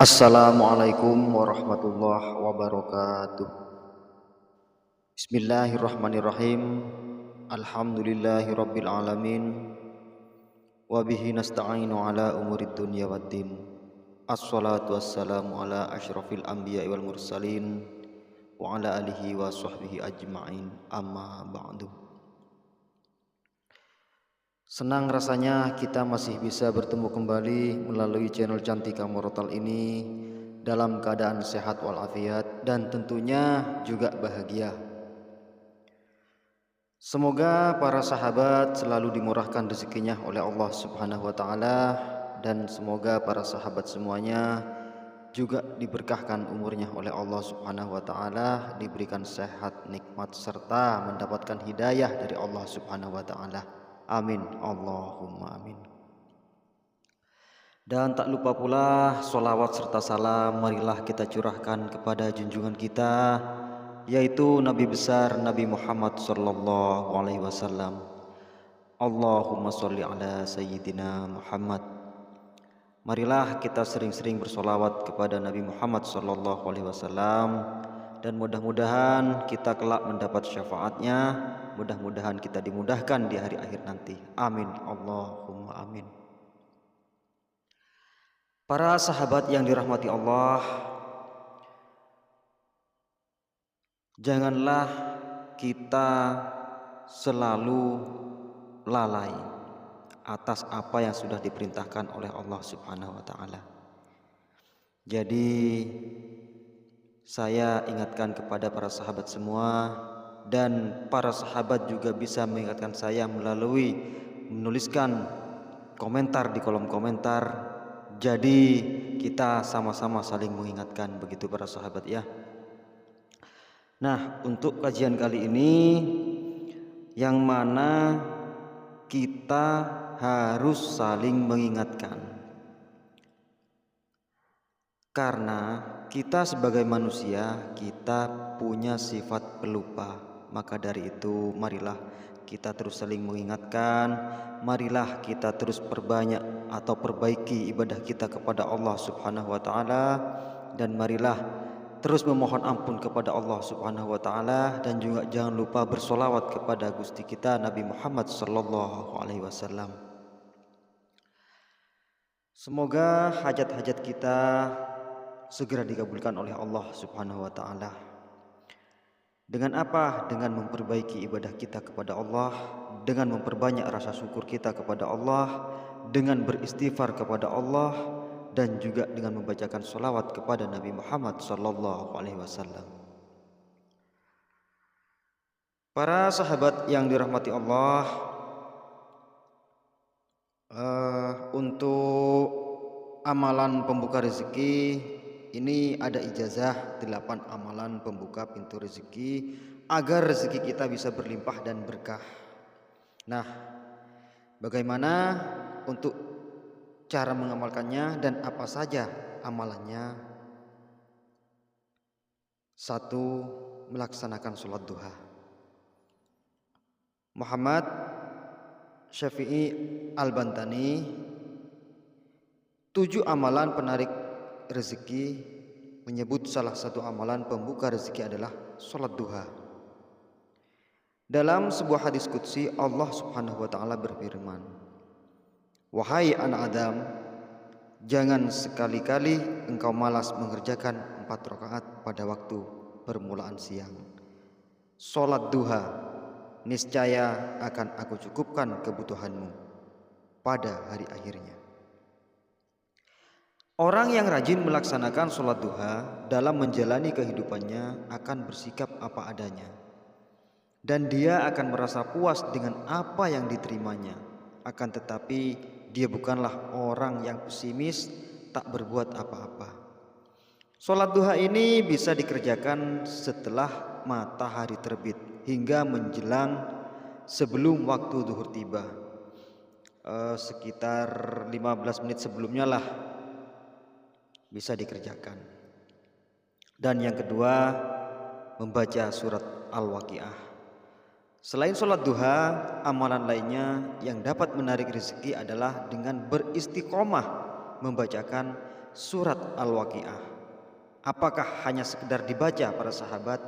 Assalamualaikum warahmatullahi wabarakatuh. Bismillahirrahmanirrahim. Alhamdulillahirabbil alamin. Wa bihi nasta'inu ala umurid dunya waddin. Assalatu wassalamu ala asyrafil anbiya'i wal mursalin wa ala alihi wa sahbihi ajma'in. Amma ba'du. Senang rasanya kita masih bisa bertemu kembali melalui channel Cantika Morotal ini dalam keadaan sehat walafiat dan tentunya juga bahagia. Semoga para sahabat selalu dimurahkan rezekinya oleh Allah Subhanahu wa taala dan semoga para sahabat semuanya juga diberkahkan umurnya oleh Allah Subhanahu wa taala, diberikan sehat, nikmat serta mendapatkan hidayah dari Allah Subhanahu wa taala. Amin, Allahumma amin. Dan tak lupa pula sholawat serta salam marilah kita curahkan kepada junjungan kita, yaitu Nabi besar Nabi Muhammad sallallahu alaihi wasallam. Allahumma sholli ala sayyidina Muhammad. Marilah kita sering-sering bersolawat kepada Nabi Muhammad sallallahu alaihi wasallam dan mudah-mudahan kita kelak mendapat syafaatnya. Mudah-mudahan kita dimudahkan di hari akhir nanti. Amin, Allahumma amin. Para sahabat yang dirahmati Allah, janganlah kita selalu lalai atas apa yang sudah diperintahkan oleh Allah Subhanahu wa taala. Jadi saya ingatkan kepada para sahabat semua, dan para sahabat juga bisa mengingatkan saya melalui menuliskan komentar di kolom komentar. Jadi kita sama-sama saling mengingatkan, begitu para sahabat ya. Nah, untuk kajian kali ini yang mana kita harus saling mengingatkan, karena kita sebagai manusia kita punya sifat pelupa. Maka dari itu marilah kita terus saling mengingatkan, marilah kita terus perbanyak atau perbaiki ibadah kita kepada Allah Subhanahu wa taala, dan marilah terus memohon ampun kepada Allah Subhanahu wa taala, dan juga jangan lupa bersolawat kepada Gusti kita Nabi Muhammad sallallahu alaihi wasallam. Semoga hajat-hajat kita segera dikabulkan oleh Allah Subhanahu wa taala. Dengan apa? Dengan memperbaiki ibadah kita kepada Allah, dengan memperbanyak rasa syukur kita kepada Allah, dengan beristighfar kepada Allah, dan juga dengan membacakan sholawat kepada Nabi Muhammad sallallahu alaihi wasallam. Para sahabat yang dirahmati Allah, untuk amalan pembuka rezeki ini ada ijazah 8 amalan pembuka pintu rezeki agar rezeki kita bisa berlimpah dan berkah. Nah, bagaimana untuk cara mengamalkannya dan apa saja amalannya? 1. Melaksanakan sholat duha. Muhammad Syafi'i Al-Bantani, 7 amalan penarik rezeki, menyebut salah satu amalan pembuka rezeki adalah sholat duha. Dalam sebuah hadis qudsi Allah Subhanahu wa taala berfirman, "Wahai anak Adam, jangan sekali-kali engkau malas mengerjakan 4 rakaat pada waktu permulaan siang. Sholat duha niscaya akan aku cukupkan kebutuhanmu pada hari akhirnya." Orang yang rajin melaksanakan sholat duha dalam menjalani kehidupannya akan bersikap apa adanya, dan dia akan merasa puas dengan apa yang diterimanya. Akan tetapi dia bukanlah orang yang pesimis, tak berbuat apa-apa. Sholat duha ini bisa dikerjakan setelah matahari terbit hingga menjelang sebelum waktu zuhur tiba, sekitar 15 menit sebelumnya lah bisa dikerjakan. Dan yang kedua, membaca surat Al-Waqiah. Selain sholat duha, amalan lainnya yang dapat menarik rezeki adalah dengan beristiqomah membacakan surat Al-Waqiah. Apakah hanya sekedar dibaca para sahabat?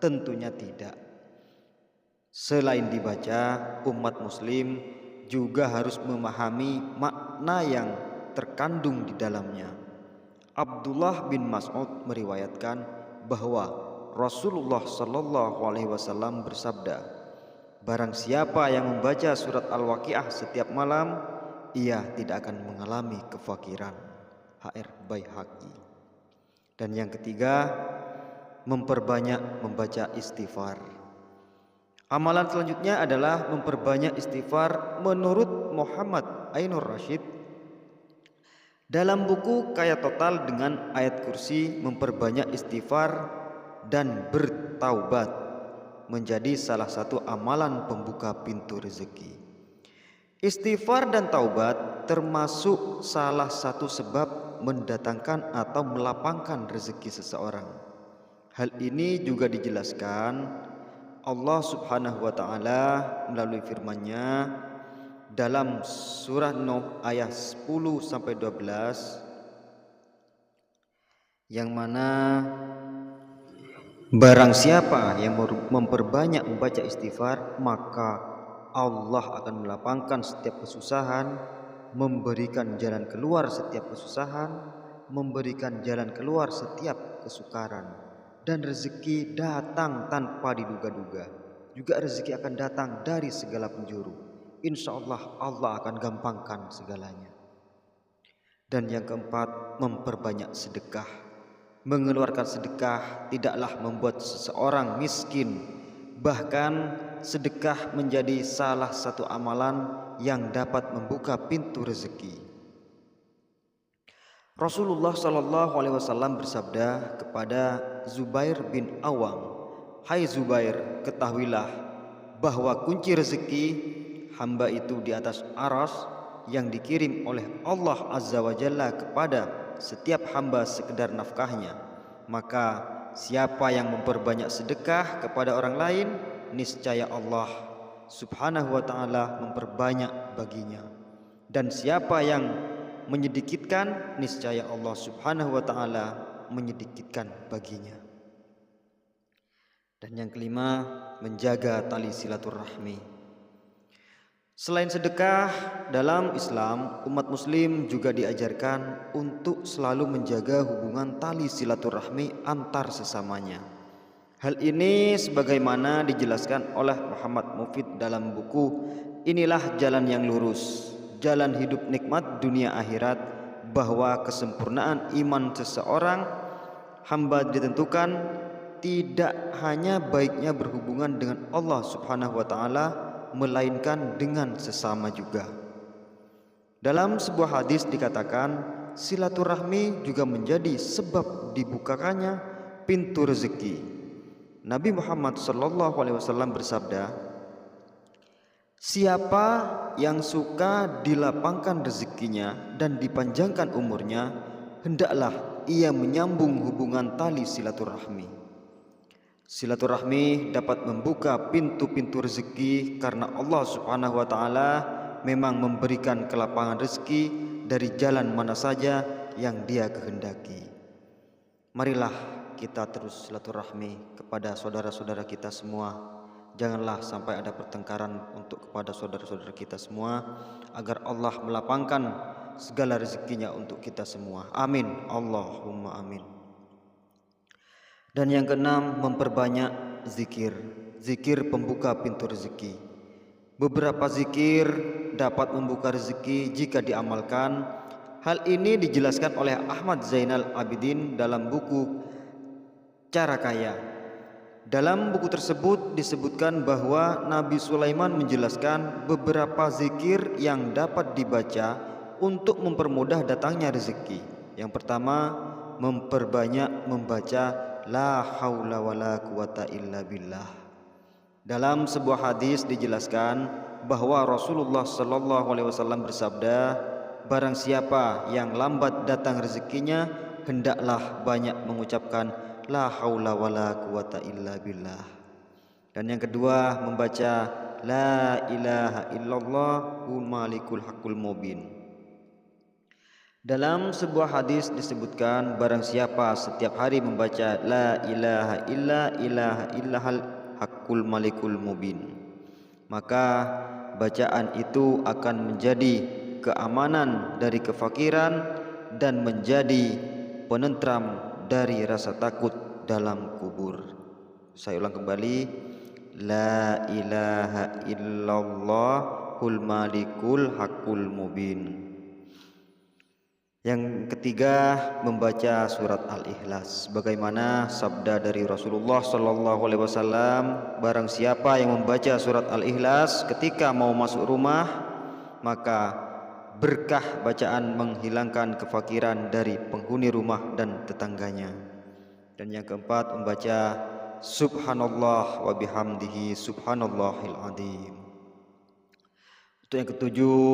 Tentunya tidak. Selain dibaca, umat muslim juga harus memahami makna yang terkandung di dalamnya. Abdullah bin Mas'ud meriwayatkan bahwa Rasulullah Shallallahu Alaihi Wasallam bersabda, barang siapa yang membaca surat Al-Waqiah setiap malam, ia tidak akan mengalami kefakiran. HR Baihaqi. Dan yang ketiga, memperbanyak membaca istighfar. Amalan selanjutnya adalah memperbanyak istighfar menurut Muhammad Ainur Rasyid dalam buku Kaya Total dengan ayat kursi. Memperbanyak istighfar dan bertaubat menjadi salah satu amalan pembuka pintu rezeki. Istighfar dan taubat termasuk salah satu sebab mendatangkan atau melapangkan rezeki seseorang. Hal ini juga dijelaskan Allah Subhanahu wa taala melalui firman-Nya dalam surah Nuh ayat 10 sampai 12, yang mana barang siapa yang memperbanyak membaca istighfar, maka Allah akan melapangkan setiap kesusahan, memberikan jalan keluar setiap kesusahan, memberikan jalan keluar setiap kesukaran, dan rezeki datang tanpa diduga-duga. Juga rezeki akan datang dari segala penjuru. Insya Allah, Allah akan gampangkan segalanya. Dan yang keempat, memperbanyak sedekah. Mengeluarkan sedekah tidaklah membuat seseorang miskin. Bahkan sedekah menjadi salah satu amalan yang dapat membuka pintu rezeki. Rasulullah Shallallahu Alaihi Wasallam bersabda kepada Zubair bin Awam, hai Zubair, ketahuilah bahwa kunci rezeki hamba itu di atas aras yang dikirim oleh Allah Azza wa Jalla kepada setiap hamba sekedar nafkahnya. Maka siapa yang memperbanyak sedekah kepada orang lain, niscaya Allah Subhanahu wa taala memperbanyak baginya. Dan siapa yang menyedikitkan, niscaya Allah Subhanahu wa taala menyedikitkan baginya. Dan yang kelima, menjaga tali silaturahmi. Selain sedekah, dalam Islam umat muslim juga diajarkan untuk selalu menjaga hubungan tali silaturahmi antar sesamanya. Hal ini sebagaimana dijelaskan oleh Muhammad Mufid dalam buku Inilah Jalan yang Lurus, Jalan Hidup Nikmat Dunia Akhirat, bahwa kesempurnaan iman seseorang hamba ditentukan tidak hanya baiknya berhubungan dengan Allah Subhanahu wa taala, melainkan dengan sesama juga. Dalam sebuah hadis dikatakan, silaturahmi juga menjadi sebab dibukakannya pintu rezeki. Nabi Muhammad SAW bersabda, siapa yang suka dilapangkan rezekinya dan dipanjangkan umurnya, hendaklah ia menyambung hubungan tali silaturahmi. Silaturahmi dapat membuka pintu-pintu rezeki karena Allah Subhanahu wa taala memang memberikan kelapangan rezeki dari jalan mana saja yang Dia kehendaki. Marilah kita terus silaturahmi kepada saudara-saudara kita semua. Janganlah sampai ada pertengkaran untuk kepada saudara-saudara kita semua, agar Allah melapangkan segala rezekinya untuk kita semua. Amin. Allahumma amin. Dan yang keenam, memperbanyak zikir. Zikir pembuka pintu rezeki. Beberapa zikir dapat membuka rezeki jika diamalkan. Hal ini dijelaskan oleh Ahmad Zainal Abidin dalam buku Cara Kaya. Dalam buku tersebut disebutkan bahwa Nabi Sulaiman menjelaskan beberapa zikir yang dapat dibaca untuk mempermudah datangnya rezeki. Yang pertama, memperbanyak membaca la haula wala quwata illa billah. Dalam sebuah hadis dijelaskan bahwa Rasulullah Shallallahu Alaihi Wasallam bersabda, barang siapa yang lambat datang rezekinya, hendaklah banyak mengucapkan la haula wala quwata illa billah. Dan yang kedua, membaca la ilaha illallah malikul haqqul mubin. Dalam sebuah hadis disebutkan, barang siapa setiap hari membaca la ilaha illahal haqqul malikul mubin, maka bacaan itu akan menjadi keamanan dari kefakiran dan menjadi penentram dari rasa takut dalam kubur. Saya ulang kembali, la ilaha illallahul malikul haqqul mubin. Yang ketiga, membaca surat Al-Ikhlas. Bagaimana sabda dari Rasulullah SAW, barang siapa yang membaca surat Al-Ikhlas ketika mau masuk rumah, maka berkah bacaan menghilangkan kefakiran dari penghuni rumah dan tetangganya. Dan yang keempat, membaca subhanallah wa bihamdihi subhanallahil adzim. Itu yang ketujuh,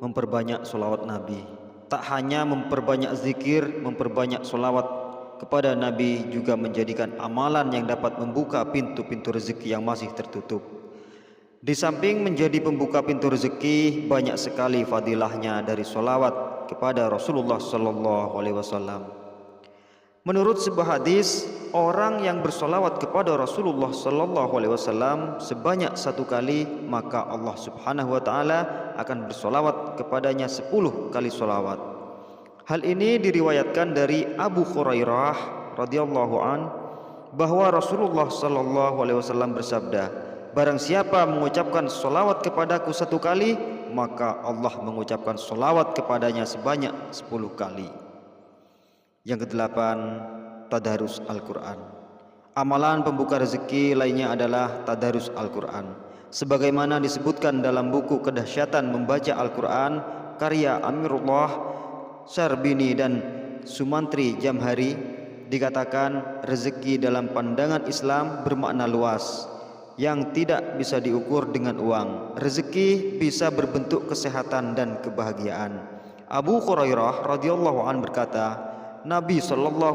memperbanyak sholawat Nabi. Tak hanya memperbanyak zikir, memperbanyak sholawat kepada Nabi juga menjadikan amalan yang dapat membuka pintu-pintu rezeki yang masih tertutup. Di samping menjadi pembuka pintu rezeki, banyak sekali fadilahnya dari sholawat kepada Rasulullah SAW. Menurut sebuah hadis, orang yang bersolawat kepada Rasulullah SAW sebanyak 1 kali, maka Allah Subhanahu wa Ta'ala akan bersolawat kepadanya 10 kali solawat. Hal ini diriwayatkan dari Abu Hurairah radhiyallahu an bahwa Rasulullah SAW bersabda, barang siapa mengucapkan solawat kepadaku 1 kali, maka Allah mengucapkan solawat kepadanya sebanyak 10 kali. Yang kedelapan, tadarus Al-Quran. Amalan pembuka rezeki lainnya adalah tadarus Al-Quran. Sebagaimana disebutkan dalam buku Kedahsyatan Membaca Al-Quran karya Amirullah Syarbini dan Sumantri Jamhari, dikatakan rezeki dalam pandangan Islam bermakna luas yang tidak bisa diukur dengan uang. Rezeki bisa berbentuk kesehatan dan kebahagiaan. Abu Hurairah radhiyallahu an berkata, Nabi SAW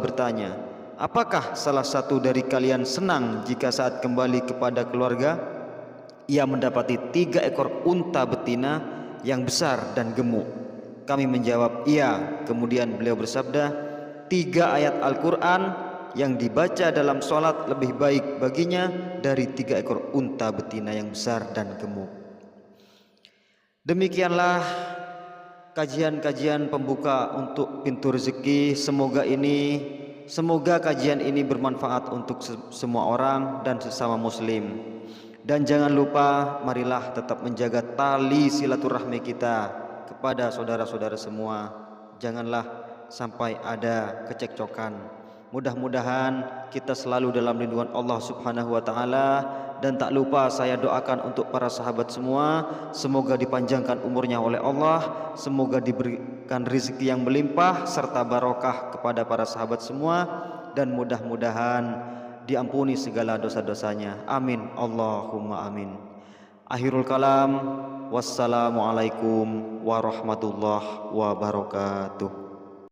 bertanya, apakah salah satu dari kalian senang jika saat kembali kepada keluarga ia mendapati 3 ekor unta betina yang besar dan gemuk? Kami menjawab, iya. Kemudian beliau bersabda, 3 ayat Al-Quran yang dibaca dalam sholat lebih baik baginya dari 3 ekor unta betina yang besar dan gemuk. Demikianlah kajian-kajian pembuka untuk pintu rezeki. Semoga kajian ini bermanfaat untuk semua orang dan sesama muslim. Dan jangan lupa, marilah tetap menjaga tali silaturahmi kita kepada saudara-saudara semua. Janganlah sampai ada kecekcokan. Mudah-mudahan kita selalu dalam lindungan Allah Subhanahu wa Ta'ala. Dan tak lupa saya doakan untuk para sahabat semua, semoga dipanjangkan umurnya oleh Allah, semoga diberikan rezeki yang melimpah serta barokah kepada para sahabat semua, dan mudah-mudahan diampuni segala dosa-dosanya. Amin, Allahumma amin. Akhirul kalam, wassalamualaikum warahmatullahi wabarakatuh.